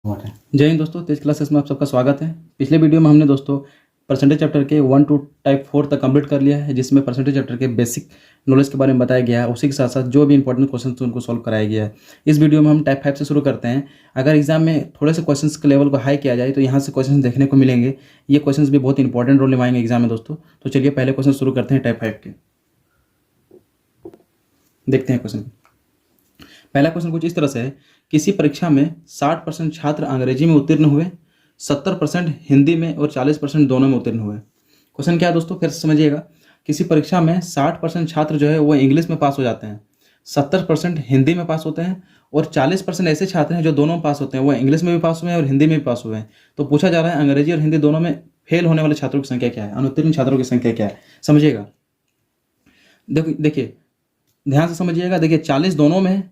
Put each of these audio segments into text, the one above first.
जय हिंद दोस्तों, तेज क्लासेस में आप सबका स्वागत है। पिछले वीडियो में हमने दोस्तों परसेंटेज चैप्टर के 1 to टाइप 4 तक कंप्लीट कर लिया है, जिसमें परसेंटेज चैप्टर के बेसिक नॉलेज के बारे में बताया गया है। उसी के साथ साथ जो भी इंपॉर्टेंट क्वेश्चन थे उनको सॉल्व कराया गया है। इस वीडियो में हम टाइप 5 से शुरू करते हैं। अगर एग्जाम में थोड़े से क्वेश्चन के लेवल को हाई किया जाए तो यहाँ से क्वेश्चन देखने को मिलेंगे। ये क्वेश्चन भी बहुत इंपॉर्टेंट रोल निभाएंगे एग्जाम में दोस्तों। तो चलिए पहले क्वेश्चन शुरू करते हैं टाइप 5 के। देखते हैं क्वेश्चन। पहला क्वेश्चन कुछ इस तरह से है, किसी परीक्षा में 60% छात्र अंग्रेजी में उत्तीर्ण हुए, 70% हिंदी में और 40% दोनों में उत्तीर्ण हुए। क्वेश्चन क्या है दोस्तों, फिर से समझिएगा। किसी परीक्षा में 60% छात्र जो है वो इंग्लिश में पास हो जाते हैं, 70% हिंदी में पास होते हैं और 40% ऐसे छात्र हैं जो दोनों में पास होते हैं, वो इंग्लिश में भी पास हुए हैं और हिंदी में भी पास हुए हैं। तो पूछा जा रहा है अंग्रेजी और हिंदी दोनों में फेल होने वाले छात्रों की संख्या क्या है, अनुत्तीर्ण छात्रों की संख्या क्या है, समझिएगा। देखिए ध्यान से समझिएगा। देखिए 40 दोनों में है,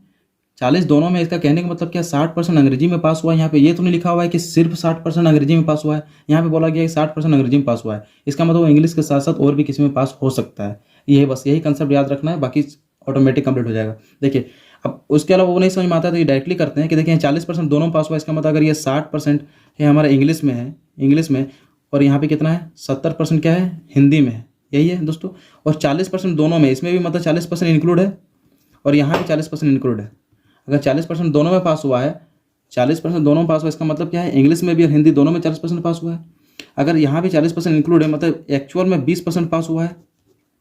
40 दोनों में, इसका कहने का मतलब क्या, 60% अंग्रेजी में पास हुआ है। यहाँ पे ये तो नहीं लिखा हुआ है कि सिर्फ 60% अंग्रेजी में पास हुआ है, यहाँ पे बोला गया है 60% अंग्रेजी में पास हुआ है। इसका मतलब इंग्लिश के साथ साथ और भी किसी में पास हो सकता है। ये बस यही कंसेप्ट याद रखना है, बाकी ऑटोमेटिक कंप्लीट हो जाएगा। देखिए अब उसके अलावा वो नहीं समझ में आता तो ये डायरेक्टली करते हैं कि देखिए 40% दोनों में पास हुआ है, इसका मतलब अगर ये 60% है हमारा इंग्लिश में है, इंग्लिश में, और यहाँ पे कितना है 70% क्या है, हिंदी में है, यही है दोस्तों। और 40% दोनों में, इसमें भी मतलब 40% इंक्लूड है और यहाँ भी 40% इंक्लूड है। अगर 40% दोनों में पास हुआ है, 40% दोनों में पास हुआ, इसका मतलब क्या है, इंग्लिश में भी और हिंदी दोनों में 40% पास हुआ है। अगर यहाँ भी 40% इंक्लूड है, मतलब एक्चुअल में 20% पास हुआ है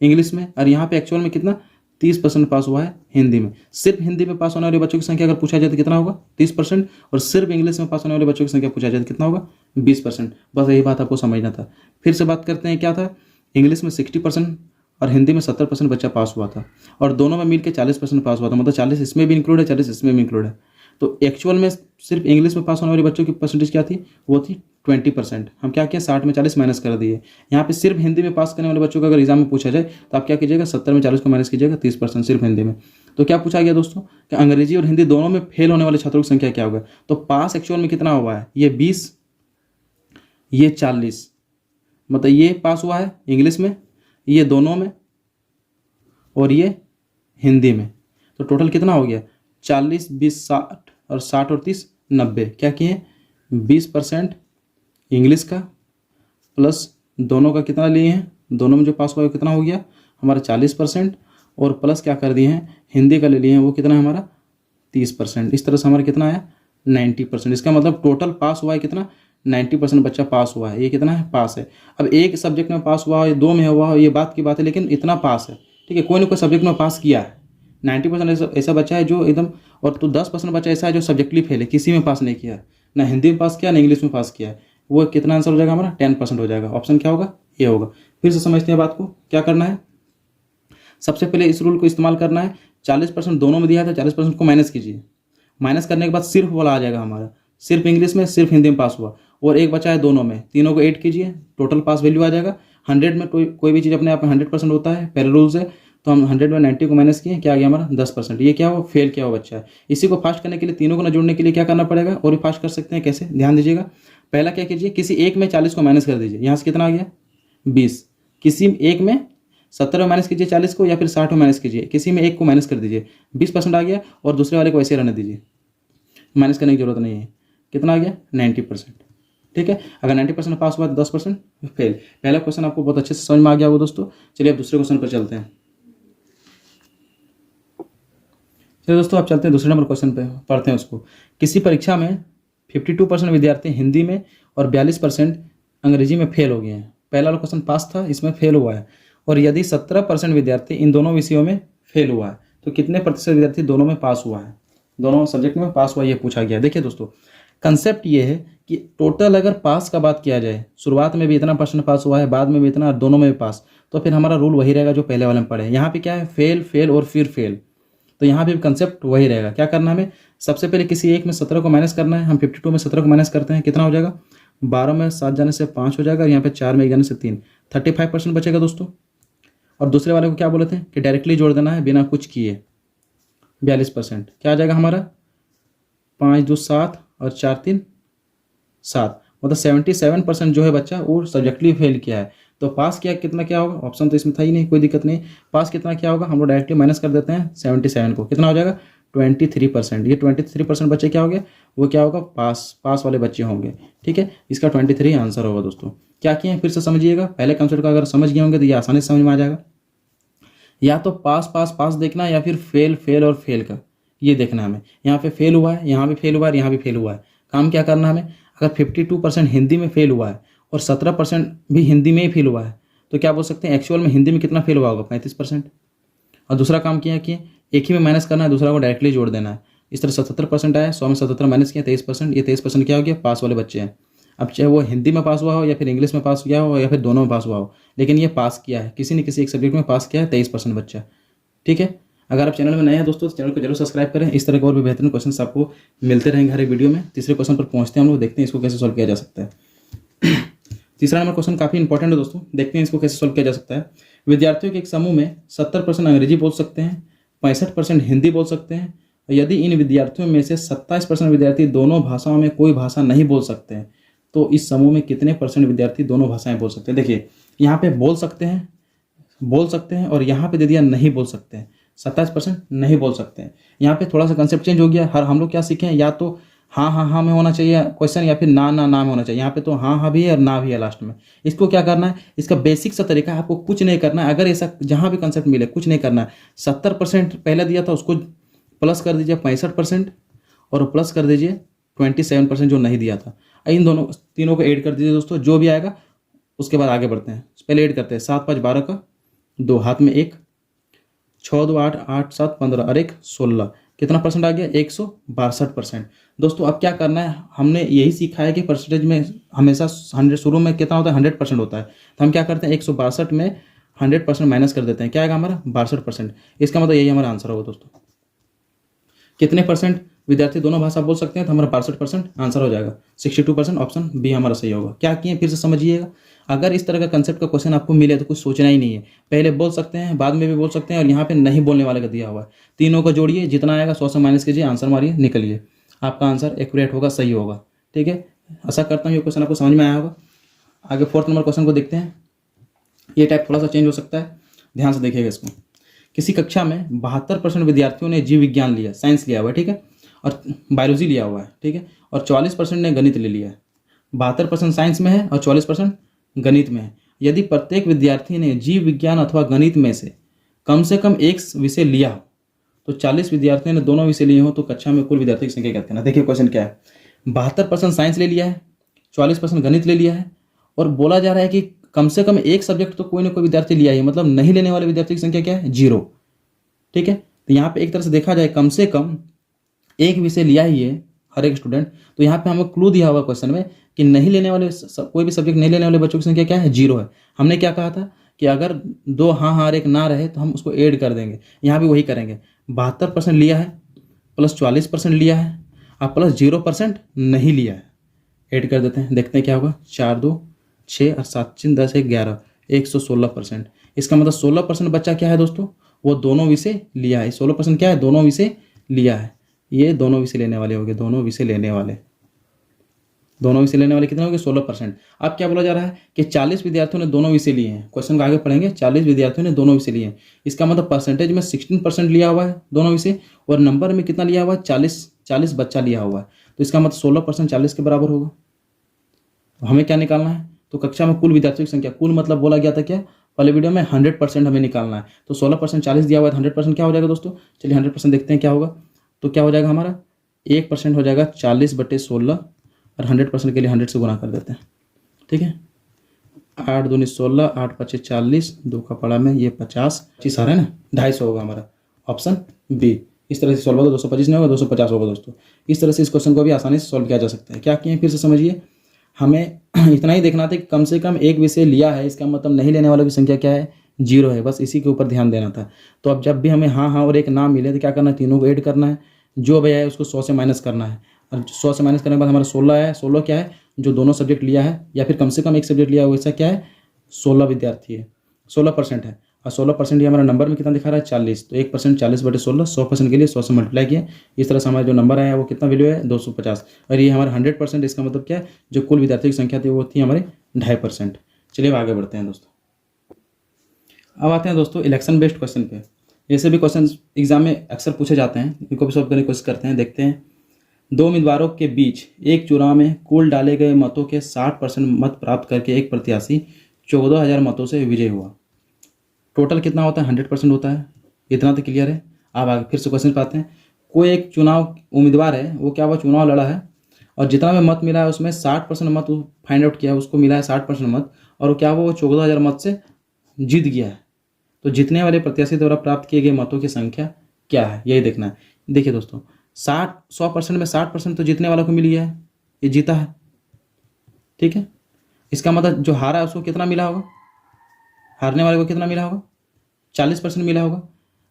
इंग्लिश में, और यहाँ पे एक्चुअल में कितना 30% पास हुआ है हिंदी में। सिर्फ हिंदी में पास होने वाले बच्चों की संख्या अगर पूछा जाए तो कितना होगा, 30%, और सिर्फ इंग्लिश में पास होने वाले बच्चों की संख्या पूछा जाए तो कितना होगा, 20%। बस यही बात आपको समझना था। फिर से बात करते हैं, क्या था, इंग्लिश में 60% और हिंदी में 70% बच्चा पास हुआ था, और दोनों में मिलकर 40% पास हुआ था, मतलब 40 इसमें भी इंक्लूड है, 40 इसमें भी इंक्लूड है। तो एक्चुअल में सिर्फ इंग्लिश में पास होने वाले बच्चों की परसेंटेज क्या थी, वो थी 20%। हम क्या किया, 60 में 40 माइनस कर दिए। यहाँ पे सिर्फ हिंदी में पास करने वाले बच्चों का अगर एग्जाम में पूछा जाए तो आप क्या कीजिएगा, 70 में 40 को माइनस कीजिएगा, 30% सिर्फ हिंदी में। तो क्या पूछा गया दोस्तों कि अंग्रेजी और हिंदी दोनों में फेल होने वाले छात्रों की संख्या क्या होगा। तो पास एक्चुअल में कितना हुआ है, ये 20, ये 40, मतलब ये पास हुआ है इंग्लिश में, ये दोनों में, और ये हिंदी में। तो टोटल कितना हो गया, 40, 20, 60, और 60 और 30, 90। क्या किए, 20% इंग्लिश का प्लस दोनों का कितना लिए हैं, दोनों में जो पास हुआ है कितना हो गया हमारा 40%, और प्लस क्या कर दिए हैं, हिंदी का ले लिए हैं, वो कितना है हमारा 30%। इस तरह से हमारा कितना आया 90%। इसका मतलब टोटल पास हुआ है कितना, 90% बच्चा पास हुआ है। ये कितना है, पास है। अब एक सब्जेक्ट में पास हुआ है, 2 में हुआ है, ये बात की बात है, लेकिन इतना पास है, ठीक है। कोई ना कोई सब्जेक्ट में पास किया है। 90% ऐसा बच्चा है जो एकदम, और तो 10% बच्चा ऐसा है जो सब्जेक्टली फेल है, किसी में पास नहीं किया है, ना हिंदी में पास किया ना इंग्लिश में पास किया है। वो कितना आंसर हो जाएगा हमारा, 10% हो जाएगा। ऑप्शन क्या होगा, ये होगा। फिर से समझते हैं बात को, क्या करना है, सबसे पहले इस रूल को इस्तेमाल करना है। 40% दोनों में दिया था, 40% को माइनस कीजिए। माइनस करने के बाद सिर्फ वाला आ जाएगा हमारा, सिर्फ इंग्लिश में सिर्फ हिंदी में पास हुआ, और एक बचा है दोनों में, तीनों को ऐड कीजिए, टोटल पास वैल्यू आ जाएगा। 100 में कोई भी चीज़ अपने आप में 100% होता है, पहले रूल से। तो हम 100 में 90 को माइनस किए, क्या आ गया हमारा 10%। ये क्या हो, फेल किया हुआ बच्चा है। इसी को फास्ट करने के लिए, तीनों को ना जोड़ने के लिए क्या करना पड़ेगा, और भी फास्ट कर सकते हैं। कैसे, ध्यान दीजिएगा। पहला क्या कीजिए, किसी एक में 40 को माइनस कर दीजिए, यहाँ से कितना आ गया 20। किसी एक में 70 में माइनस कीजिए 40 को, या फिर 60 में माइनस कीजिए, किसी में एक को माइनस कर दीजिए, 20% आ गया, और दूसरे वाले को ऐसे रहने दीजिए, माइनस करने की जरूरत नहीं है। कितना आ गया 90%, ठीक है। अगर 90% पास हुआ तो 10% फेल। पहला क्वेश्चन आपको बहुत अच्छे से समझ में आ गया होगा दोस्तों। चलिए अब दूसरे क्वेश्चन पर चलते हैं। चलिए दोस्तों आप चलते हैं दूसरे नंबर क्वेश्चन पे, पढ़ते हैं उसको। किसी परीक्षा में 52% विद्यार्थी हिंदी में और 42% अंग्रेजी में फेल हो गए हैं। पहला वाला क्वेश्चन पास था, इसमें फेल हुआ है। और यदि 17% विद्यार्थी इन दोनों विषयों में फेल हुआ है तो कितने प्रतिशत विद्यार्थी दोनों में पास हुआ है, दोनों सब्जेक्ट में पास हुआ, ये पूछा गया। देखिए दोस्तों कंसेप्ट ये है कि टोटल अगर पास का बात किया जाए, शुरुआत में भी इतना परसेंट पास हुआ है, बाद में भी इतना, दोनों में भी पास, तो फिर हमारा रूल वही रहेगा जो पहले वाले में पढ़े। यहाँ पे क्या है, फेल, फेल और फिर फेल। तो यहाँ पे कंसेप्ट वही रहेगा। क्या करना है हमें, सबसे पहले किसी एक में 17 को माइनस करना है। हम 52 में 17 को माइनस करते हैं, कितना हो जाएगा, 12 में 7 जाने से 5 हो जाएगा, और यहाँ पे 4 में 1 जाने से 3, 35% बचेगा दोस्तों। और दूसरे वाले को क्या बोले थे कि डायरेक्टली जोड़ देना है बिना कुछ किए, 42%। क्या आ जाएगा हमारा, 5 2 7 और 4 3 7, मतलब 77% जो है बच्चा वो सब्जेक्टली फेल किया है। तो पास किया कितना, क्या होगा, ऑप्शन तो इसमें था ही नहीं, कोई दिक्कत नहीं। पास कितना क्या होगा, हम लोग डायरेक्टली माइनस कर देते हैं 77 को, कितना हो जाएगा 23%। ये 23% बच्चे क्या हो गए, वो क्या होगा, पास वाले बच्चे होंगे। ठीक है, इसका 23 आंसर होगा दोस्तों। क्या किए हैं फिर से समझिएगा, पहले कंसेप्ट का अगर समझ गए होंगे तो ये आसानी से समझ में आ जाएगा। या तो पास पास पास देखना है या फिर फेल फेल और फेल का ये देखना है हमें। यहाँ पे फेल हुआ है, यहाँ भी फेल हुआ है, यहाँ भी फेल हुआ है। काम क्या करना है हमें, अगर 52% हिंदी में फेल हुआ है और 17% भी हिंदी में ही फेल हुआ है तो क्या बोल सकते हैं एक्चुअल में हिंदी में कितना फेल हुआ होगा, 35%। और दूसरा काम किया कि एक ही में माइनस करना है, दूसरा को डायरेक्टली जोड़ देना है। इस तरह 77% आया, 100 में 77 माइनस किया 23%। ये 23% क्या हो गया, पास वाले बच्चे हैं। अब चाहे वो हिंदी में पास हुआ हो या फिर इंग्लिश में पास किया हो या फिर दोनों में पास हुआ हो, लेकिन ये पास किया है, किसी न किसी एक सब्जेक्ट में पास किया है 23% बच्चा। ठीक है, अगर आप चैनल में नए हैं दोस्तों तो चैनल को जरूर सब्सक्राइब करें। इस तरह के और भी बेहतरीन क्वेश्चन आपको मिलते रहेंगे हर एक वीडियो में। तीसरे क्वेश्चन पर पहुंचते हैं हम लोग, देखते हैं इसको कैसे सॉल्व किया जा सकता है। तीसरा नंबर क्वेश्चन काफ़ी इंपॉर्टेंट है दोस्तों, देखते हैं इसको कैसे सॉल्व किया जा सकता है। विद्यार्थियों के एक समूह में 70% अंग्रेजी बोल सकते हैं, 65% हिंदी बोल सकते हैं। यदि इन विद्यार्थियों में से 27% विद्यार्थी दोनों भाषाओं में कोई भाषा नहीं बोल सकते हैं तो इस समूह में कितने % विद्यार्थी दोनों भाषाएं बोल सकते हैं। देखिए यहाँ पे बोल सकते हैं और यहाँ पे दे दिया नहीं बोल सकते हैं, 27% नहीं बोल सकते हैं। यहाँ पे थोड़ा सा कंसेप्ट चेंज हो गया। हम लोग क्या सीखे हैं, या तो हाँ में होना चाहिए क्वेश्चन या फिर ना में होना चाहिए। यहाँ पे तो हाँ भी है और ना भी है लास्ट में। इसको क्या करना है, इसका बेसिक सा तरीका है, आपको कुछ नहीं करना है। अगर ऐसा जहाँ भी कंसेप्ट मिले कुछ नहीं करना है। 70% पहले दिया था उसको प्लस कर दीजिए 65% और प्लस कर दीजिए 27% जो नहीं दिया था। इन दोनों तीनों को ऐड कर दीजिए दोस्तों, जो भी आएगा उसके बाद आगे बढ़ते हैं। पहले ऐड करते हैं 7 5 12 का 2 हाथ में 1, 6 2 8 8 7 15 और 1 16, कितना % आ गया, 162%। दोस्तों अब क्या करना है, हमने यही सीखा है कि परसेंटेज में हमेशा 100 शुरू में कितना होता है, 100% होता है। तो हम क्या करते हैं 162 में 100% माइनस कर देते हैं, क्या आएगा हमारा 62%। इसका मतलब यही हमारा आंसर होगा दोस्तों। कितने % विद्यार्थी दोनों भाषा बोल सकते हैं, तो हमारा 62% आंसर हो जाएगा। 62% ऑप्शन बी हमारा सही होगा। क्या किए फिर से समझिएगा, अगर इस तरह का कंसेप्ट का क्वेश्चन आपको मिले तो कुछ सोचना ही नहीं है, पहले बोल सकते हैं बाद में भी बोल सकते हैं और यहाँ पे नहीं बोलने वाले का दिया हुआ है। तीनों को जोड़िए, जितना आएगा 100 से माइनस कीजिए, आंसर मारिए, निकलिए, आपका आंसर एक्यूरेट होगा, सही होगा। ठीक है, आशा करता हूँ ये क्वेश्चन आपको समझ में आया होगा। आगे 4th नंबर क्वेश्चन को देखते हैं। ये टाइप थोड़ा सा चेंज हो सकता है, ध्यान से देखिएगा इसको। किसी कक्षा में 72% विद्यार्थियों ने जीव विज्ञान लिया, साइंस लिया हुआ है, ठीक है, और बायोलॉजी लिया हुआ है, ठीक है, और 44% ने गणित ले लिया है। 72% साइंस में है और 44% गणित में है। यदि प्रत्येक विद्यार्थी ने जीव विज्ञान अथवा गणित में से कम एक विषय लिया हो तो 40 विद्यार्थियों ने दोनों विषय लिए हो तो कक्षा में कुल विद्यार्थी की संख्या क्या करना। देखिए क्वेश्चन क्या है, 72% साइंस ले लिया है, 44% गणित ले लिया है और बोला जा रहा है कि कम से कम एक सब्जेक्ट तो कोई ना कोई विद्यार्थी लिया ही, मतलब नहीं लेने वाले विद्यार्थी की संख्या क्या है, 0। ठीक है, तो यहाँ पे एक तरह से देखा जाए कम से कम एक विषय लिया ही है हर एक स्टूडेंट, तो यहाँ पे हमें क्लू दिया हुआ क्वेश्चन में कि नहीं लेने वाले कोई भी सब्जेक्ट नहीं लेने वाले बच्चों की संख्या क्या है, 0 है। हमने क्या कहा था कि अगर 2 हाँ और 1 ना रहे तो हम उसको ऐड कर देंगे, यहाँ भी वही करेंगे। 72% लिया है प्लस 44% लिया है और प्लस 0% नहीं लिया है, ऐड कर देते हैं, देखते हैं क्या होगा। 4 2 6 और 7 3 10 1 11, 116%। इसका मतलब 16% बच्चा क्या है दोस्तों, वो दोनों विषय लिया है। 16% क्या है, दोनों विषय लिया है। ये दोनों विषय लेने वाले हो गए, दोनों विषय लेने वाले कितने हो गए, 16%। अब क्या बोला जा रहा है कि 40 विद्यार्थियों ने दोनों विषय लिए हैं। क्वेश्चन को आगे पढ़ेंगे, 40 विद्यार्थियों ने दोनों विषय लिए हैं। इसका मतलब परसेंटेज में 16% लिया हुआ है दोनों विषय और नंबर में कितना लिया हुआ है, 40 बच्चा लिया हुआ है। तो इसका मतलब 16% 40 के बराबर होगा। हमें क्या निकालना है, तो कक्षा में कुल विद्यार्थियों की संख्या, कुल मतलब बोला गया था क्या पहले वीडियो में, 100% हमें निकालना है। तो 16% 40 दिया हुआ है, 100% क्या हो जाएगा दोस्तों, चलिए 100% देखते हैं क्या होगा। तो क्या हो जाएगा हमारा 1% हो जाएगा 40/16 और 100% के लिए 100 से गुना कर देते हैं। ठीक है, 8 दूनी 16, 8 5 40, 2 का पड़ा में ये 50 25 आ रहा है ना, 250 होगा हमारा ऑप्शन बी। इस तरह से सॉल्व होगा, 225 नहीं होगा 250 होगा दोस्तों। इस तरह से इस क्वेश्चन को भी आसानी से सॉल्व किया जा सकता है। क्या किए फिर से समझिए, हमें इतना ही देखना था कि कम से कम एक विषय लिया है, इसका मतलब नहीं लेने वालों की संख्या क्या है, 0 है, बस इसी के ऊपर ध्यान देना था। तो अब जब भी हमें हाँ और एक ना मिले तो क्या करना है, तीनों को ऐड करना है, जो भैया है उसको 100 से माइनस करना है और 100 से माइनस करने के बाद हमारा 16 है। 16 क्या है, जो दोनों सब्जेक्ट लिया है या फिर कम से कम एक सब्जेक्ट लिया है वैसा क्या है, 16 विद्यार्थी है, 16% है। और 16% ये हमारा नंबर में कितना दिखा रहा है, 40। तो 1% 40/16, 100% के लिए 100 से मल्टीप्लाई किया। इस तरह से हमारा जो नंबर आया वो कितना वैल्यू है, 250। और ये हमारा 100%, इसका मतलब क्या है, जो कुल विद्यार्थी की संख्या थी वो थी हमारे 2.5%। चलिए आगे बढ़ते हैं दोस्तों। अब आते हैं दोस्तों इलेक्शन बेस्ड क्वेश्चन पे। ऐसे भी क्वेश्चन एग्जाम में अक्सर पूछे जाते हैं, इनको भी सॉल्व करने की कोशिश करते हैं। देखते हैं, 2 उम्मीदवारों के बीच एक चुनाव में कुल डाले गए मतों के 60% मत प्राप्त करके एक प्रत्याशी 14,000 मतों से विजय हुआ। टोटल कितना होता है? 100% होता है। इतना तो क्लियर है। अब आगे फिर से क्वेश्चन पे आते हैं। कोई एक चुनाव उम्मीदवार है, वो क्या हुआ, चुनाव लड़ा है और जितना भी मत मिला है उसमें 60% मत फाइंड आउट किया, उसको मिला है 60% मत, और वो क्या हुआ, वो 14,000 मत से जीत गया है। तो जीतने वाले प्रत्याशी द्वारा प्राप्त किए गए मतों की संख्या क्या है, यही देखना है। देखिए दोस्तों, 100% में 60% तो जीतने वालों को मिल गया है, ये जीता है, ठीक है। इसका मतलब जो हारा है उसको कितना मिला होगा, हारने वाले को कितना मिला होगा, 40% मिला होगा।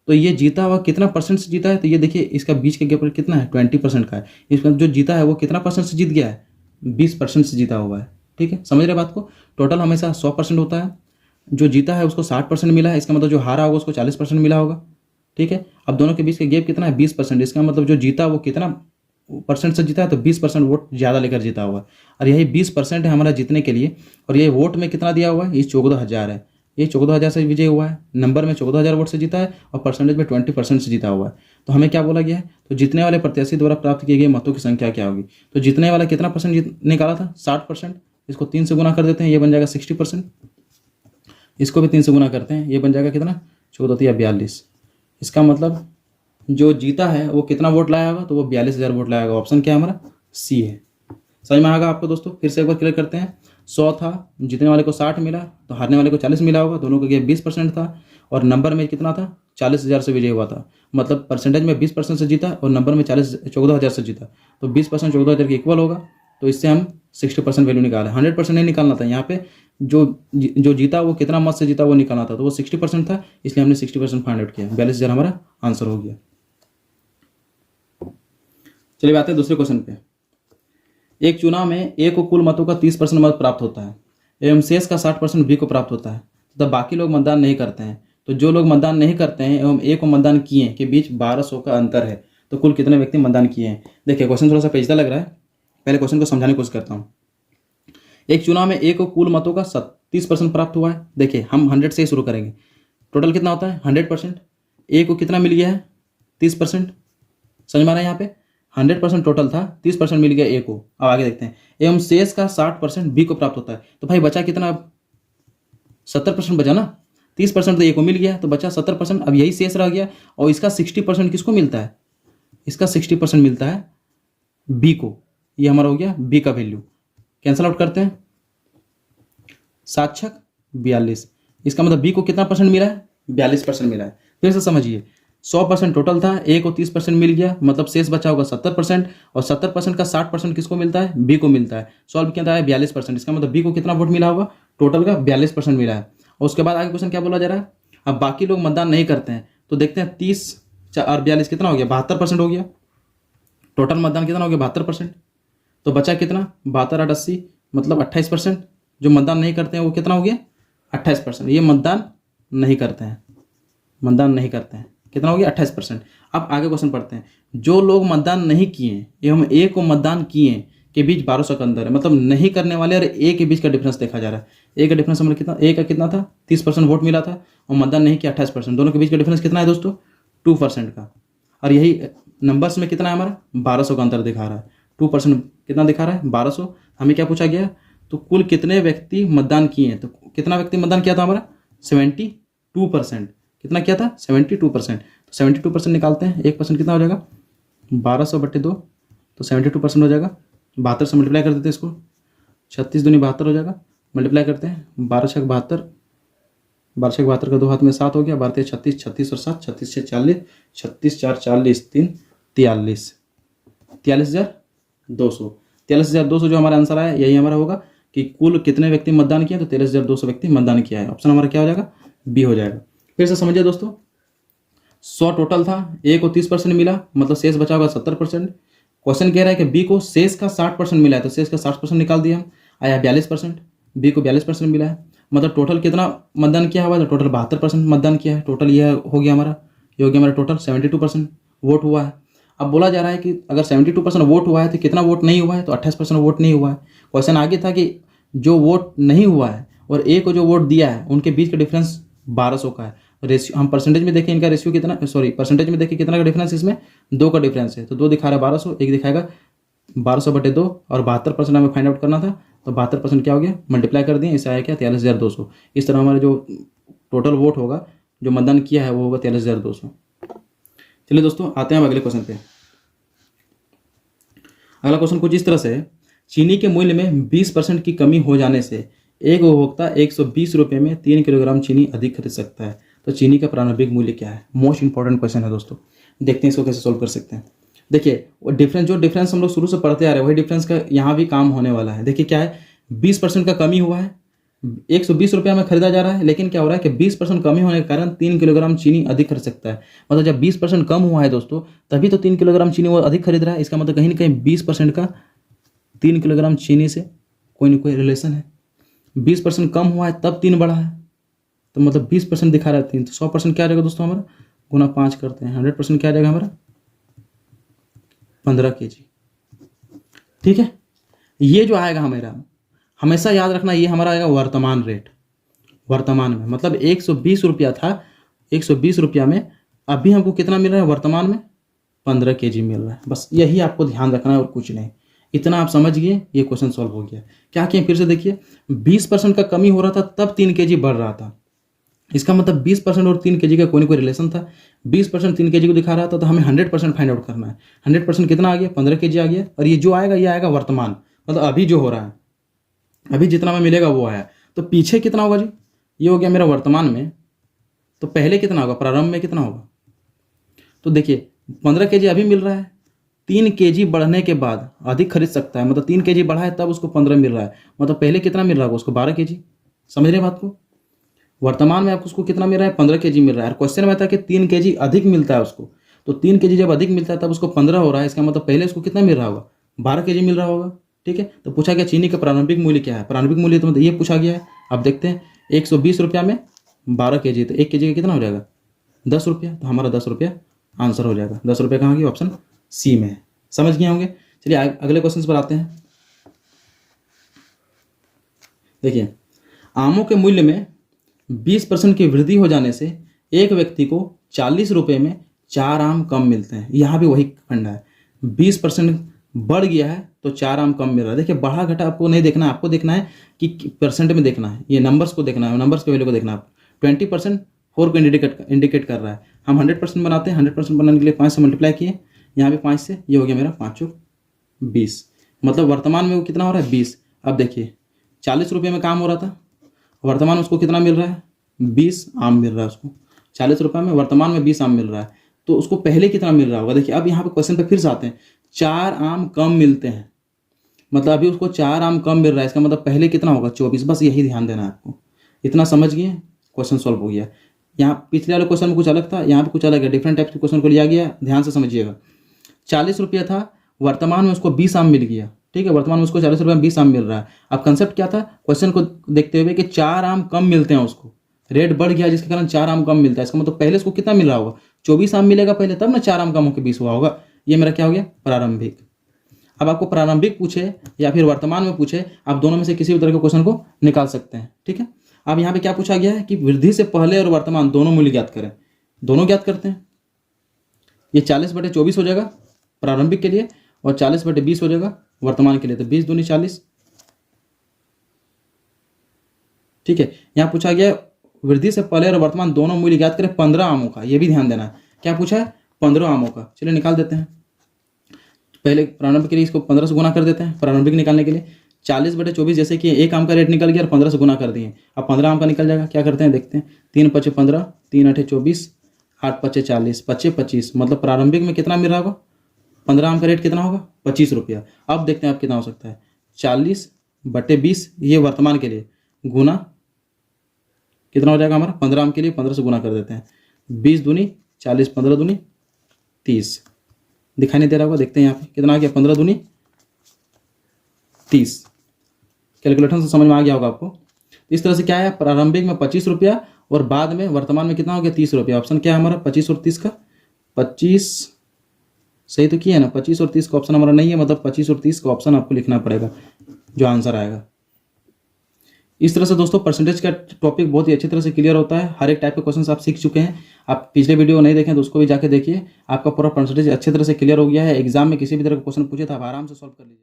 तो ये जीता हुआ कितना परसेंट से जीता है, तो ये देखिए इसका बीच के गैप कितना है, 20% का है। इसमें जो जीता है वो कितना परसेंट से जीत गया है, 20% से जीता हुआ है, ठीक है। समझ रहे बात को। टोटल हमेशा 100% होता है, जो जीता है उसको 60% मिला है, इसका मतलब जो हारा होगा उसको 40% मिला होगा, ठीक है। अब दोनों के बीच का गैप कितना है, 20%। इसका मतलब जो जीता वो कितना परसेंट से जीता है, तो 20% वोट ज़्यादा लेकर जीता हुआ है। और यही 20% है हमारा जीतने के लिए। और ये वोट में कितना दिया हुआ है, ये 14,000 है, ये 14,000 से विजय हुआ है। नंबर में 14,000 वोट से जीता है और परसेंटेज में 20% से जीता हुआ है। तो हमें क्या बोला गया है, तो जीतने वाले प्रत्याशी द्वारा प्राप्त किए गए मतों की संख्या क्या होगी। तो जीतने वाला कितना परसेंट निकाला था, 60%। इसको 3 से गुना कर देते हैं, ये बन जाएगा 60%। इसको भी 3 से गुना करते हैं, ये बन जाएगा कितना, 14 या 42। इसका मतलब जो जीता है वो कितना वोट लाया होगा, तो वो 42,000 वोट लाया होगा। ऑप्शन क्या है हमारा, सी है। समझ में आएगा आपको दोस्तों। फिर से एक बार क्लियर करते हैं। 100 था, जीतने वाले को 60 मिला, तो हारने वाले को 40 मिला होगा। दोनों का गैप 20% था और नंबर में कितना था, 40,000 से विजय हुआ था। मतलब परसेंटेज में 20% से जीता और नंबर में 14,000 से जीता, तो 20% 14,000 के इक्वल होगा। तो इससे हम 60% वैल्यू निकालें। 100% नहीं निकालना था, यहाँ पे जो जीता वो कितना मत से जीता वो निकालना था, तो वो 60% था, इसलिए हमने 60% फाइंड आउट किया। 42,000 हमारा आंसर हो गया। चलिए आते हैं दूसरे क्वेश्चन पे। एक चुनाव में ए को कुल मतों का 30% मत प्राप्त होता है एवं शेष का 60% बी को प्राप्त होता है, तथा बाकी लोग मतदान नहीं करते हैं। तो जो लोग मतदान नहीं करते हैं एवं ए को मतदान किए के बीच 1200 का अंतर है, तो कुल कितने व्यक्ति मतदान किए हैं। देखिए क्वेश्चन थोड़ा सा पेचीदा लग रहा है, पहले क्वेश्चन को समझाने की कोशिश करता हूँ। एक चुनाव में ए को कुल मतों का 30% प्राप्त हुआ है। देखिए हम 100 से ही शुरू करेंगे। टोटल कितना होता है, 100%। ए को कितना मिल गया है, 30%। समझ में आ रहा है, यहाँ पे 100% टोटल था, 30% मिल गया ए को। अब आगे देखते हैं। एवं शेष का 60% बी को प्राप्त होता है। तो भाई बचा कितना, 70% बचा ना। 30% तो ए को मिल गया, तो बचा 70%। अब यही शेष रह गया और इसका 60% किसको मिलता है, इसका 60% मिलता है बी को। ये हमारा हो गया बी का वैल्यू। कैंसल आउट करते हैं, 7×6 42। इसका मतलब बी को कितना परसेंट मिला है, 42% मिला है। फिर से समझिए, 100% टोटल था, ए को 30% मिल गया, मतलब शेष बचा होगा 70%। और 70% का 60% किसको मिलता है, बी को मिलता है। सॉल्व किया है 42%। इसका मतलब बी को कितना वोट मिला होगा, टोटल का 42% मिला है। और उसके बाद आगे क्वेश्चन क्या बोला जा रहा है, अब बाकी लोग मतदान नहीं करते हैं। तो देखते हैं 30 और 42 कितना हो गया, 72% हो गया। टोटल मतदान कितना हो गया, 72%। तो बचा कितना, 72 8 80, मतलब 28%। जो मतदान नहीं करते हैं वो कितना हो गया, 28%। ये मतदान नहीं करते हैं, मतदान नहीं करते हैं, कितना हो गया, 28%। अब आगे क्वेश्चन पढ़ते हैं। जो लोग मतदान नहीं किए एवं ए को मतदान किए के बीच 1200 का अंतर है, मतलब नहीं करने वाले और ए के बीच का डिफरेंस देखा जा रहा है। ए का डिफरेंस हमारा कितना, ए का कितना था, 30% वोट मिला था और मतदान नहीं किया 28%। दोनों के बीच का डिफरेंस कितना है दोस्तों, 2% का। और यही नंबर्स में कितना है हमारा, 1200 का अंतर दिखा रहा है। 2% कितना दिखा रहा है, 1200। हमें क्या पूछा गया, तो कुल कितने व्यक्ति मतदान किए हैं। तो कितना व्यक्ति मतदान किया था हमारा, 72%। कितना किया था, 72%। तो 72% निकालते हैं, 1% कितना हो जाएगा, 1200/2, तो 72% हो जाएगा। 72 से मल्टीप्लाई कर देते हैं इसको, 36 दूनी 72 हो जाएगा। मल्टीप्लाई करते हैं, 12×6 72, 12×6 72 का 2 हाथ में 7 हो गया, 12 36, 36 और 7, 36 से 40, 36 4 40, 3 43, 43,200। 43,200 जो हमारा आंसर आया, यही हमारा होगा कि कुल कितने व्यक्ति मतदान किया। तो 43,200 व्यक्ति मतदान किया है। ऑप्शन हमारा क्या हो जाएगा, बी हो जाएगा। फिर से समझिए दोस्तों, 100 टोटल था, ए को 30% मिला, मतलब शेष बचा होगा 70%। क्वेश्चन कह रहा है कि बी को शेष का 60% मिला है, तो शेष का 60% निकाल दिया हम, आया 42%। बी को 42% मिला है, मतलब टोटल कितना मतदान किया हुआ है, तो टोटल 72% मतदान किया है। टोटल ये हो गया हमारा, ये हो गया हमारा टोटल 72% वोट हुआ है। अब बोला जा रहा है कि अगर 72% वोट हुआ है तो कितना वोट नहीं हुआ है, तो 28% वोट नहीं हुआ है। क्वेश्चन आगे था कि जो वोट नहीं हुआ है और ए को जो वोट दिया है उनके बीच का डिफरेंस 1200 का है। रेशियो हम परसेंटेज में देखें इनका रेशियो कितना, सॉरी परसेंटेज में देखें कितना का डिफरेंस इसमें, 2 का डिफरेंस है। तो 2 दिखा रहा है 1200, एक दिखाएगा 1200/2 और 72% हमें फाइंड आउट करना था। तो 72% क्या हो गया, मल्टीप्लाई कर दिए, इससे आया क्या 43,200। इस तरह हमारा जो टोटल वोट होगा, जो मतदान किया है वो होगा 43,200। चलिए दोस्तों आते हैं अब अगले क्वेश्चन पे। अगला क्वेश्चन कुछ इस तरह से है, चीनी के मूल्य में 20% की कमी हो जाने से एक उपभोक्ता 120 रुपये में 3 किलोग्राम चीनी अधिक खरीद सकता है। तो चीनी का प्रारंभिक मूल्य क्या है? मोस्ट इंपॉर्टेंट क्वेश्चन है दोस्तों, देखते हैं इसको कैसे सोल्व कर सकते हैं। देखिए वो डिफरेंस हम लोग शुरू से पढ़ते आ रहे हैं, वही डिफरेंस का यहाँ भी काम होने वाला है। देखिए क्या है, 20% का कमी हुआ है, 120 रुपया में खरीदा जा रहा है, लेकिन क्या हो रहा है कि 20% कमी होने के कारण 3 किलोग्राम चीनी अधिक खरीद सकता है। मतलब जब 20% कम हुआ है दोस्तों, तभी तो 3 किलोग्राम चीनी वो अधिक खरीद रहा है। इसका मतलब कहीं ना कहीं 20% का 3 किलोग्राम चीनी से कोई ना कोई रिलेशन है। 20% कम हुआ है तब 3 बढ़ा है, तो मतलब 20% दिखा रहा है 3, तो 100% क्या आ जाएगा दोस्तों हमारा, गुना 5 करते हैं, 100% क्या आ जाएगा हमारा 15 kg। ठीक है, ये जो आएगा हमारा, हमेशा याद रखना, ये हमारा आएगा वर्तमान रेट, वर्तमान में। मतलब 120 रुपया था, 120 रुपया में अभी हमको कितना मिल रहा है वर्तमान में, 15 kg मिल रहा है। बस यही आपको ध्यान रखना है और कुछ नहीं। इतना आप समझ गए, ये क्वेश्चन सॉल्व हो गया। क्या किए फिर से देखिए, 20% का कमी हो रहा था तब 3 kg बढ़ रहा था। इसका मतलब 20% और 3 kg का कोई ना कोई रिलेशन था। 20% 3 kg को दिखा रहा था, तो हमें 100% फाइंड आउट करना है। 100% कितना आ गया, 15 kg आ गया। और ये जो आएगा, ये आएगा वर्तमान, मतलब अभी जो हो रहा है, अभी जितना में मिलेगा वो आया। तो पीछे कितना होगा जी, ये हो गया मेरा वर्तमान में, तो पहले कितना होगा, प्रारंभ में कितना होगा। तो देखिए 15 kg अभी मिल रहा है, 3 kg बढ़ने के बाद अधिक खरीद सकता है। मतलब 3 kg बढ़ा है तब उसको 15 मिल रहा है, मतलब पहले कितना मिल रहा है उसको 12 kg। समझ रहे बात को, वर्तमान में आपको उसको कितना मिल रहा है, 15 kg मिल रहा है। और क्वेश्चन में था कि 3 kg अधिक मिलता है उसको, तो 3 kg जब अधिक मिलता है तब उसको 15 हो रहा है। इसका मतलब पहले उसको कितना मिल रहा होगा, 12 kg मिल रहा होगा। ठीक है, तो पूछा गया चीनी का प्रारंभिक मूल्य क्या है। प्रारंभिक मूल्य तो मतलब ये पूछा गया है। अब देखते हैं 120 रुपया में 12 kg, तो 1 kg का कितना हो जाएगा 10 रुपया। तो हमारा 10 रुपया आंसर हो जाएगा। 10 रुपये कहाँ गया, ऑप्शन सी में है। समझ गए होंगे। चलिए अगले क्वेश्चन पर आते हैं। देखिए आमों के मूल्य में 20% की वृद्धि हो जाने से एक व्यक्ति को 40 रुपये में 4 आम कम मिलते हैं। यहाँ भी वही फंडा है, 20% बढ़ गया है तो 4 आम कम मिल रहा है। देखिए बढ़ा घटा आपको नहीं देखना है, आपको देखना है कि परसेंट में देखना है, ये नंबर्स को देखना है, नंबर्स के वैल्यू को देखना है। 20% 4 को इंडिकेट कर रहा है। हम 100% बनाते हैं, 100% बनाने के लिए 5 से मल्टीप्लाई किए, यहाँ भी 5 से, ये हो गया मेरा 5 चौक 20। मतलब वर्तमान में वो कितना हो रहा है 20। अब देखिए 40 रुपये में काम हो रहा था, वर्तमान में उसको कितना मिल रहा है 20 आम मिल रहा है उसको। 40 रुपये में वर्तमान में 20 आम मिल रहा है, तो उसको पहले कितना मिल रहा होगा। देखिए अब यहाँ पे क्वेश्चन पे फिर से आते हैं, 4 आम कम मिलते हैं, मतलब अभी उसको 4 आम कम मिल रहा है। इसका मतलब पहले कितना होगा 24। बस यही ध्यान देना है आपको। इतना समझ गए, क्वेश्चन सॉल्व हो गया। यहाँ पिछले वाले क्वेश्चन में कुछ अलग था, यहाँ पे कुछ अलग है, डिफरेंट टाइप के क्वेश्चन को लिया गया। ध्यान से समझिएगा। 40 रुपया था, वर्तमान में उसको 20 आम मिल गया। ठीक है, वर्तमान में उसको 40 रुपये में 20 आम मिल रहा है। अब कंसेप्ट क्या था क्वेश्चन को देखते हुए कि 4 आम कम मिलते हैं उसको, रेट बढ़ गया जिसके कारण 4 आम कम मिलता है। इसका मतलब पहले उसको कितना मिल रहा होगा 24 आम मिलेगा पहले, तब ना 4 आम कम होकर 20 हुआ होगा। ये मेरा क्या हो गया प्रारंभिक। अब आपको प्रारंभिक पूछे या फिर वर्तमान में पूछे, आप दोनों में से किसी भी तरह के क्वेश्चन को निकाल सकते हैं। ठीक है, अब यहाँ पे क्या पूछा गया है कि वृद्धि से पहले और वर्तमान दोनों मूल्य ज्ञात करें। दोनों ज्ञात करते हैं। ये 40/24 हो जाएगा प्रारंभिक के लिए, और 40/20 हो जाएगा वर्तमान के लिए। तो 20 दूनी 40। ठीक है, यहाँ पूछा गया वृद्धि से पहले और वर्तमान दोनों मूल्य ज्ञात करें 15 आमों का। ये भी ध्यान देना है, क्या पूछा है 15 आमों का। चलिए निकाल देते हैं। पहले प्रारंभिक के लिए इसको 15 से गुना कर देते हैं। प्रारंभिक निकालने के लिए 40/24, जैसे कि एक आम का रेट निकल गया और 15 से गुना कर दिए, अब 15 आम का निकल जाएगा। क्या करते हैं देखते हैं, 3 × 5 = 15, 3 × 8 = 24, 8 × 5 = 40, 25 × 25। मतलब प्रारंभिक में कितना मिल रहा होगा, 15 आम का रेट कितना होगा 25 रुपया। अब देखते हैं अब कितना हो सकता है, 40/20 ये वर्तमान के लिए, गुना कितना हो जाएगा हमारा 15 आम के लिए 15 से गुना कर देते हैं। 20 दूनी 40, 15 दूनी 30। दिखाई नहीं दे रहा होगा, देखते हैं यहाँ पे कितना आ गया, 15 दूनी 30। कैलकुलेटर से समझ में आ गया होगा आपको। इस तरह से क्या है, प्रारंभिक में 25 रुपया और बाद में वर्तमान में कितना हो गया 30 रुपया। ऑप्शन क्या है हमारा 25 और 30 का, 25 सही तो किया है ना, 25 और 30 का ऑप्शन हमारा नहीं है, मतलब 25 और 30 का ऑप्शन आपको लिखना पड़ेगा जो आंसर आएगा। इस तरह से दोस्तों परसेंटेज का टॉपिक बहुत ही अच्छी तरह से क्लियर होता है। हर एक टाइप के क्वेश्चन आप सीख चुके हैं। आप पिछले वीडियो नहीं देखें तो उसको भी जाके देखिए, आपका पूरा परसेंटेज अच्छी तरह से क्लियर हो गया है। एग्जाम में किसी भी तरह का क्वेश्चन पूछे तो आप आराम से सॉल्व कर लीजिए।